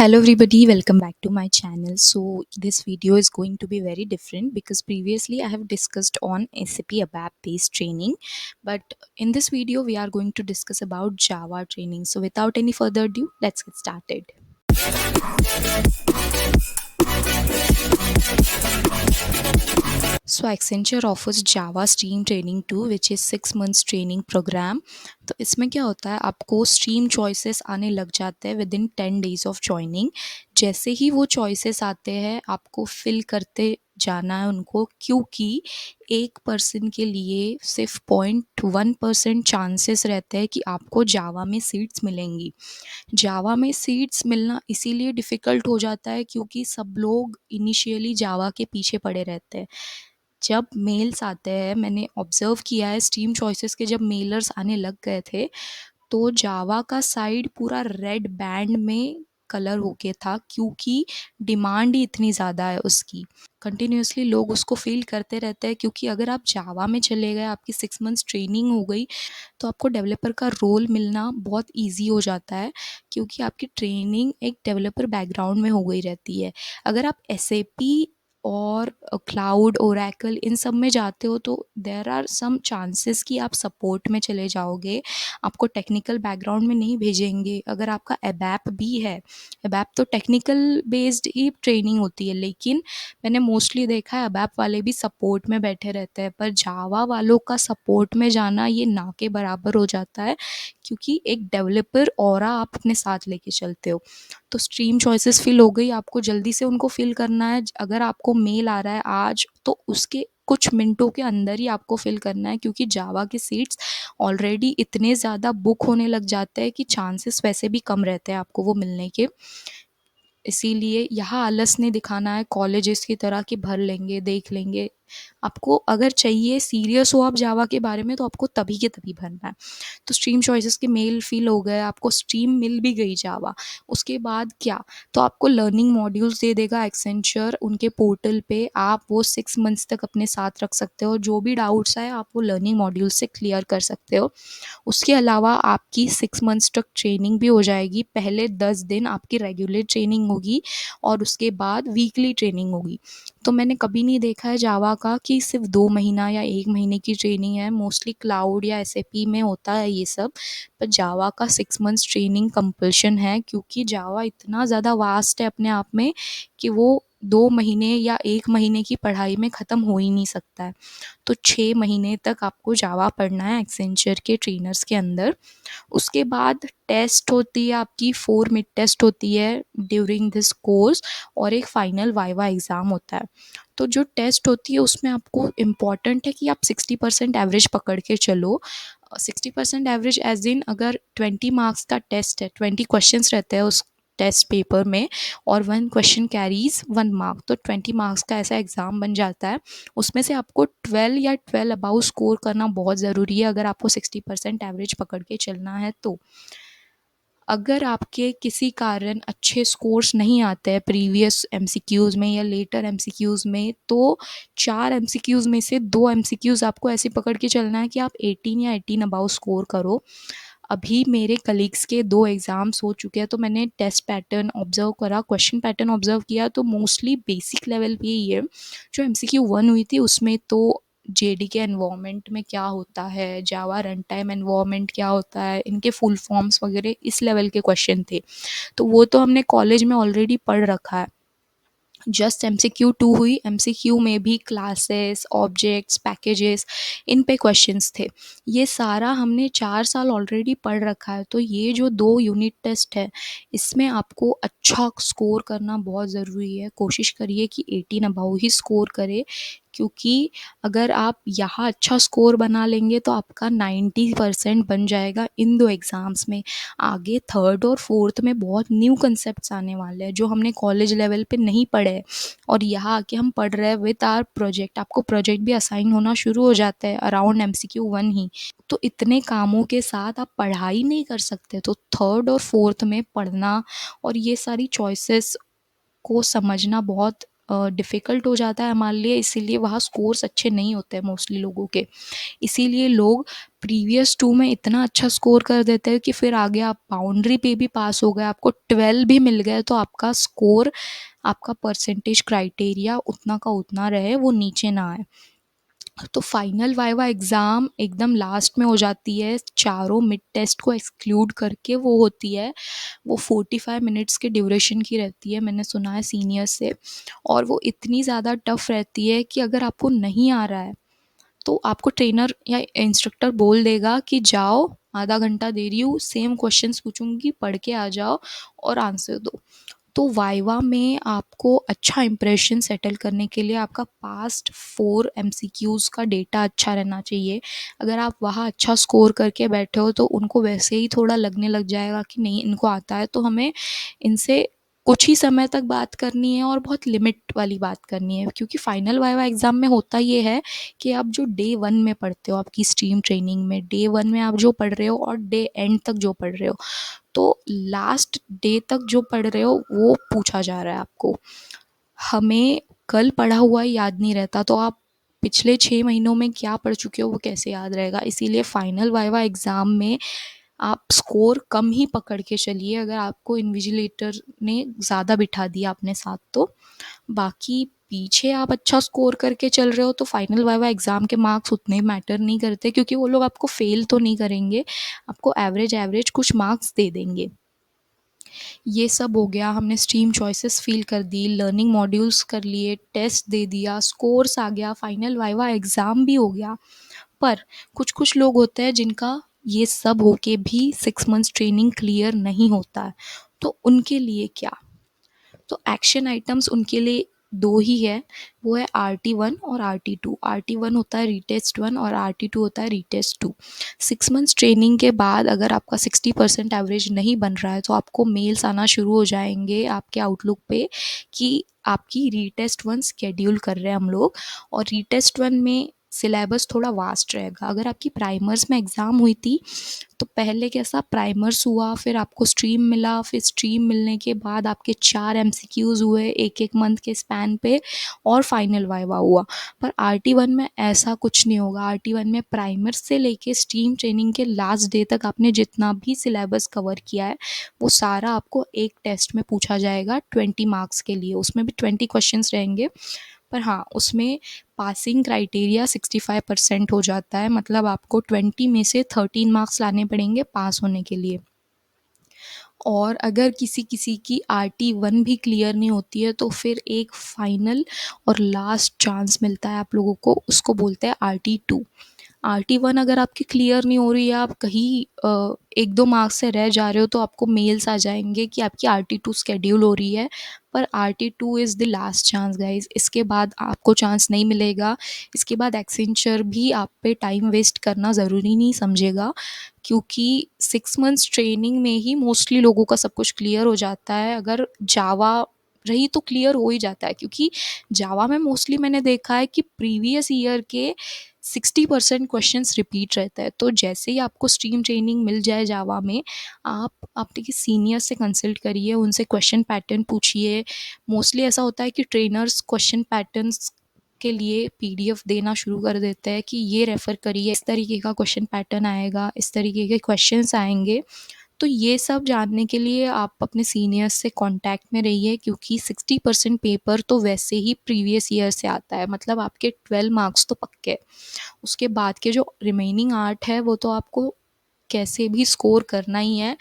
Hello everybody, welcome back to my channel. So this video is going to be very different because previously I have discussed on SAP ABAP based training, but in this video we are going to discuss about Java training. So without any further ado, let's get started. So Accenture offers Java Stream Training 2 which is 6 months training program. तो इसमें क्या होता है, आपको stream choices आने लग जाते हैं with in 10 days of joining. जैसे ही वो चॉइसेस आते हैं आपको फिल करते जाना है उनको, क्योंकि एक पर्सन के लिए सिर्फ 0.1% चांसेस रहते हैं कि आपको जावा में सीट्स मिलेंगी. जावा में सीट्स मिलना इसीलिए डिफ़िकल्ट हो जाता है क्योंकि सब लोग इनिशियली जावा के पीछे पड़े रहते हैं. जब मेल्स आते हैं, मैंने ऑब्ज़र्व किया है स्ट्रीम चॉइसेस के जब मेलर्स आने लग गए थे, तो जावा का साइड पूरा रेड बैंड में कलर होके था क्योंकि डिमांड ही इतनी ज़्यादा है उसकी. कंटिन्यूअसली लोग उसको फ़ील करते रहते हैं क्योंकि अगर आप जावा में चले गए, आपकी 6 मंथ्स ट्रेनिंग हो गई, तो आपको डेवलपर का रोल मिलना बहुत ईज़ी हो जाता है क्योंकि आपकी ट्रेनिंग एक डेवलपर बैकग्राउंड में हो गई रहती है. अगर आप एसएपी और क्लाउड, ओरेकल इन सब में जाते हो तो देयर आर सम चांसेस कि आप सपोर्ट में चले जाओगे, आपको टेक्निकल बैकग्राउंड में नहीं भेजेंगे. अगर आपका एबैप भी है, एबैप तो टेक्निकल बेस्ड ही ट्रेनिंग होती है, लेकिन मैंने मोस्टली देखा है एबैप वाले भी सपोर्ट में बैठे रहते हैं, पर जावा वालों का सपोर्ट में जाना ये ना के बराबर हो जाता है क्योंकि एक डेवलपर ऑरा आप अपने साथ लेके चलते हो. तो स्ट्रीम चॉइसेस फिल हो गई, आपको जल्दी से उनको फिल करना है. अगर आपको मेल आ रहा है आज, तो उसके कुछ मिनटों के अंदर ही आपको फिल करना है क्योंकि जावा के सीट्स ऑलरेडी इतने ज़्यादा बुक होने लग जाते हैं कि चांसेस वैसे भी कम रहते हैं आपको वो मिलने के. इसीलिए यहाँ आलस नहीं दिखाना है कॉलेजेस की तरह कि भर लेंगे, देख लेंगे. आपको अगर चाहिए, सीरियस हो आप जावा के बारे में, तो आपको तभी के तभी भरना है. तो स्ट्रीम चॉइसेस के मेल फिल हो गए, आपको स्ट्रीम मिल भी गई जावा. उसके बाद क्या, तो आपको लर्निंग मॉड्यूल्स दे देगा एक्सेंचर उनके पोर्टल पे. आप वो 6 मंथ्स तक अपने साथ रख सकते हो, जो भी डाउट्स आए आप वो लर्निंग मॉड्यूल से क्लियर कर सकते हो. उसके अलावा आपकी 6 मंथ्स तक ट्रेनिंग भी हो जाएगी. पहले 10 दिन आपकी रेगुलर ट्रेनिंग होगी और उसके बाद वीकली ट्रेनिंग होगी. तो मैंने कभी नहीं देखा है जावा का कि सिर्फ 2 महीना या 1 महीने की ट्रेनिंग है. मोस्टली क्लाउड या एसएपी में होता है ये सब, पर जावा का 6 मंथ्स ट्रेनिंग कंपल्शन है क्योंकि जावा इतना ज़्यादा वास्ट है अपने आप में कि वो 2 महीने या 1 महीने की पढ़ाई में ख़त्म हो ही नहीं सकता है. तो 6 महीने तक आपको जावा पढ़ना है एक्सेंचर के ट्रेनर्स के अंदर. उसके बाद टेस्ट होती है आपकी, 4 मिड टेस्ट होती है ड्यूरिंग दिस कोर्स, और एक फाइनल वाइवा एग्ज़ाम होता है. तो जो टेस्ट होती है उसमें आपको इम्पॉर्टेंट है कि आप 60% एवरेज पकड़ के चलो. 60% एवरेज एज इन, अगर 20 मार्क्स का टेस्ट है, 20 क्वेश्चंस रहते हैं उस टेस्ट पेपर में और 1 क्वेश्चन कैरीज 1 मार्क, तो 20 मार्क्स का ऐसा एग्ज़ाम बन जाता है. उसमें से आपको 12 या 12 अबाउ स्कोर करना बहुत ज़रूरी है अगर आपको 60% एवरेज पकड़ के चलना है. तो अगर आपके किसी कारण अच्छे स्कोर्स नहीं आते हैं प्रीवियस एमसीक्यूज़ में या लेटर एमसीक्यूज़ में, तो 4 एमसीक्यूज़ में से 2 एमसीक्यूज़ आपको ऐसे पकड़ के चलना है कि आप 18 या 18 अबाउ स्कोर करो. अभी मेरे कलीग्स के 2 एग्ज़ाम्स हो चुके हैं, तो मैंने टेस्ट पैटर्न ऑब्ज़र्व करा, क्वेश्चन पैटर्न ऑब्ज़र्व किया, तो मोस्टली बेसिक लेवल पे ही है. जो एमसीक्यू 1 हुई थी उसमें तो जेडीके एनवायरनमेंट में क्या होता है, जावा रन टाइम एनवायरनमेंट क्या होता है, इनके फुल फॉर्म्स वगैरह इस लेवल के क्वेश्चन थे. तो वो तो हमने कॉलेज में ऑलरेडी पढ़ रखा है. जस्ट एमसीक्यू 2 हुई, एमसीक्यू में भी क्लासेस, ऑब्जेक्ट्स, पैकेजेस, इन पे क्वेश्चंस थे. ये सारा हमने 4 साल ऑलरेडी पढ़ रखा है. तो ये जो 2 यूनिट टेस्ट है, इसमें आपको अच्छा स्कोर करना बहुत ज़रूरी है. कोशिश करिए कि 18 अबव ही स्कोर करें, क्योंकि अगर आप यहाँ अच्छा स्कोर बना लेंगे तो आपका 90% बन जाएगा इन 2 एग्ज़ाम्स में. आगे थर्ड और फोर्थ में बहुत न्यू कंसेप्ट्स आने वाले हैं जो हमने कॉलेज लेवल पे नहीं पढ़े हैं, और यहाँ आके हम पढ़ रहे हैं विद आवर प्रोजेक्ट. आपको प्रोजेक्ट भी असाइन होना शुरू हो जाता है अराउंड एमसीक्यू 1 ही. तो इतने कामों के साथ आप पढ़ाई नहीं कर सकते. तो थर्ड और फोर्थ में पढ़ना और ये सारी चॉइसेस को समझना बहुत डिफ़िकल्ट हो जाता है हमारे लिए, इसीलिए वहाँ स्कोर्स अच्छे नहीं होते हैं मोस्टली लोगों के. इसीलिए लोग प्रीवियस 2 में इतना अच्छा स्कोर कर देते हैं कि फिर आगे आप बाउंड्री पे भी पास हो गए, आपको 12 भी मिल गए, तो आपका स्कोर, आपका परसेंटेज क्राइटेरिया उतना का उतना रहे, वो नीचे ना आए। तो फाइनल वाइवा एग्ज़ाम एकदम लास्ट में हो जाती है, चारों मिड टेस्ट को एक्सक्लूड करके वो होती है। वो 45 मिनट्स के ड्यूरेशन की रहती है, मैंने सुना है सीनियर्स से। और वो इतनी ज़्यादा टफ रहती है कि अगर आपको नहीं आ रहा है तो आपको ट्रेनर या इंस्ट्रक्टर बोल देगा कि जाओ, आधा घंटा दे रही हूँ, सेम क्वेश्चंस पूछूंगी, पढ़ के आ जाओ और आंसर दो। तो वाइवा में आपको अच्छा इंप्रेशन सेटल करने के लिए आपका पास्ट 4 एमसीक्यूज़ का डेटा अच्छा रहना चाहिए। अगर आप वहाँ अच्छा स्कोर करके बैठे हो तो उनको वैसे ही थोड़ा लगने लग जाएगा कि नहीं, इनको आता है, तो हमें इनसे कुछ ही समय तक बात करनी है और बहुत लिमिट वाली बात करनी है। क्योंकि फाइनल वाइवा एग्ज़ाम में होता ये है कि आप जो डे 1 में पढ़ते हो, आपकी स्ट्रीम ट्रेनिंग में डे 1 में आप जो पढ़ रहे हो और डे एंड तक जो पढ़ रहे हो, तो लास्ट डे तक जो पढ़ रहे हो वो पूछा जा रहा है आपको। हमें कल पढ़ा हुआ याद नहीं रहता, तो आप पिछले 6 महीनों में क्या पढ़ चुके हो वो कैसे याद रहेगा। इसीलिए फाइनल वाइवा एग्ज़ाम में आप स्कोर कम ही पकड़ के चलिए, अगर आपको इन्विजिलेटर ने ज़्यादा बिठा दिया अपने साथ तो। बाकी पीछे आप अच्छा स्कोर करके चल रहे हो तो फाइनल वाइवा एग्ज़ाम के मार्क्स उतने मैटर नहीं करते, क्योंकि वो लोग आपको फ़ेल तो नहीं करेंगे, आपको एवरेज एवरेज कुछ मार्क्स दे देंगे। ये सब हो गया, हमने स्ट्रीम चॉइसेस फिल कर दी, लर्निंग मॉड्यूल्स कर लिए, टेस्ट दे दिया, स्कोर्स आ गया, फाइनल वाइवा एग्ज़ाम भी हो गया। पर कुछ कुछ लोग होते हैं जिनका ये सब होके भी 6 मंथ्स ट्रेनिंग क्लियर नहीं होता है, तो उनके लिए क्या? तो एक्शन आइटम्स उनके लिए दो ही है, वो है RT1 और RT2। RT1 होता है रीटेस्ट 1 और RT2 होता है रीटेस्ट 2। 6 मंथ्स ट्रेनिंग के बाद अगर आपका 60% एवरेज नहीं बन रहा है तो आपको मेल्स आना शुरू हो जाएंगे आपके आउटलुक पे कि आपकी रीटेस्ट 1 स्केड्यूल कर रहे हैं हम लोग। और रीटेस्ट 1 में सिलेबस थोड़ा वास्ट रहेगा। अगर आपकी प्राइमर्स में एग्ज़ाम हुई थी तो पहले कैसा प्राइमर्स हुआ, फिर आपको स्ट्रीम मिला, फिर स्ट्रीम मिलने के बाद आपके 4 एमसीक्यूज़ हुए एक एक मंथ के स्पैन पे और फाइनल वाइवा हुआ। पर RT1 में ऐसा कुछ नहीं होगा। RT1 में प्राइमर से लेके स्ट्रीम ट्रेनिंग के लास्ट डे तक आपने जितना भी सिलेबस कवर किया है वो सारा आपको एक टेस्ट में पूछा जाएगा 20 मार्क्स के लिए। उसमें भी 20 क्वेश्चंस रहेंगे, पर हाँ उसमें पासिंग क्राइटेरिया 65% हो जाता है, मतलब आपको 20 में से 13 मार्क्स लाने पड़ेंगे पास होने के लिए। और अगर किसी किसी की RT1 भी क्लियर नहीं होती है तो फिर एक फाइनल और लास्ट चांस मिलता है आप लोगों को, उसको बोलते हैं RT2। RT1 अगर आपकी क्लियर नहीं हो रही है, आप कहीं 1-2 मार्क्स से रह जा रहे हो, तो आपको मेल्स आ जाएंगे कि आपकी RT2 स्केड्यूल हो रही है। पर RT2 is the last chance guys, इसके बाद आपको चांस नहीं मिलेगा। इसके बाद एक्सेंचर भी आप पे टाइम वेस्ट करना ज़रूरी नहीं समझेगा, क्योंकि 6 मंथ्स ट्रेनिंग में ही मोस्टली लोगों का सब कुछ क्लियर हो जाता है। अगर जावा रही तो क्लियर हो ही जाता है, क्योंकि जावा में मोस्टली मैंने देखा है कि प्रीवियस ईयर के 60% क्वेश्चंस रिपीट रहता है। तो जैसे ही आपको स्ट्रीम ट्रेनिंग मिल जाए जावा में, आप अपने सीनियर से कंसल्ट करिए, उनसे क्वेश्चन पैटर्न पूछिए। मोस्टली ऐसा होता है कि ट्रेनर्स क्वेश्चन पैटर्न्स के लिए PDF देना शुरू कर देते हैं कि ये रेफ़र करिए, इस तरीके का क्वेश्चन पैटर्न आएगा, इस तरीके के क्वेश्चंस आएंगे। तो ये सब जानने के लिए आप अपने सीनियर्स से कांटेक्ट में रहिए, क्योंकि 60% पेपर तो वैसे ही प्रीवियस ईयर से आता है, मतलब आपके 12 मार्क्स तो पक्के। उसके बाद के जो रिमेनिंग 8 है वो तो आपको कैसे भी स्कोर करना ही है।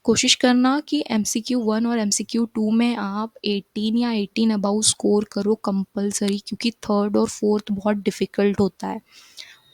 कोशिश करना कि MCQ1 और MCQ2 में आप 18 या 18 अबाउ स्कोर करो कंपलसरी, क्योंकि थर्ड और फोर्थ बहुत डिफ़िकल्ट होता है।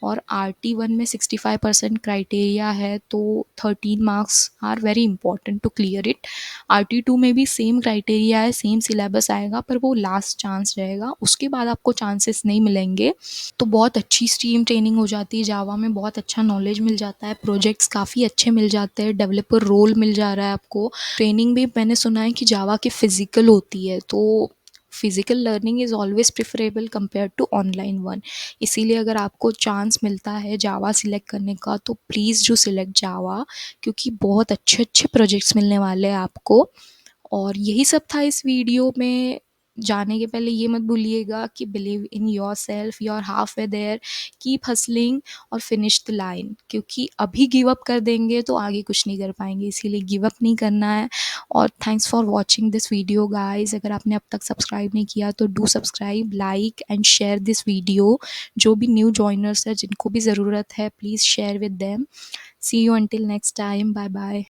और RT1 में 65% क्राइटेरिया है, तो 13 marks are very important to clear it. RT2 में भी सेम क्राइटेरिया है, सेम सिलेबस आएगा, पर वो लास्ट चांस रहेगा, उसके बाद आपको चांसेस नहीं मिलेंगे। तो बहुत अच्छी स्ट्रीम ट्रेनिंग हो जाती है जावा में, बहुत अच्छा नॉलेज मिल जाता है, प्रोजेक्ट्स काफ़ी अच्छे मिल जाते हैं, डेवलपर रोल मिल जा रहा है आपको। ट्रेनिंग भी मैंने सुना है कि जावा की फ़िज़िकल होती है, तो physical learning is always preferable compare to online one. इसीलिए अगर आपको चांस मिलता है जावा सिलेक्ट करने का तो प्लीज़ डू सिलेक्ट जावा, क्योंकि बहुत अच्छे अच्छे प्रोजेक्ट्स मिलने वाले हैं आपको। और यही सब था इस वीडियो में। जाने के पहले ये मत भूलिएगा कि believe in yourself, you are half way there, keep hustling और फिनिश द लाइन, क्योंकि अभी गिव अप कर देंगे तो आगे कुछ नहीं कर पाएंगे, इसीलिए गिव अप नहीं करना है। और thanks for watching this video guys. अगर आपने अब तक सब्सक्राइब नहीं किया तो do subscribe, like and share this video. जो भी न्यू जॉइनर्स है जिनको भी ज़रूरत है, please share with them. See you until next time, bye bye.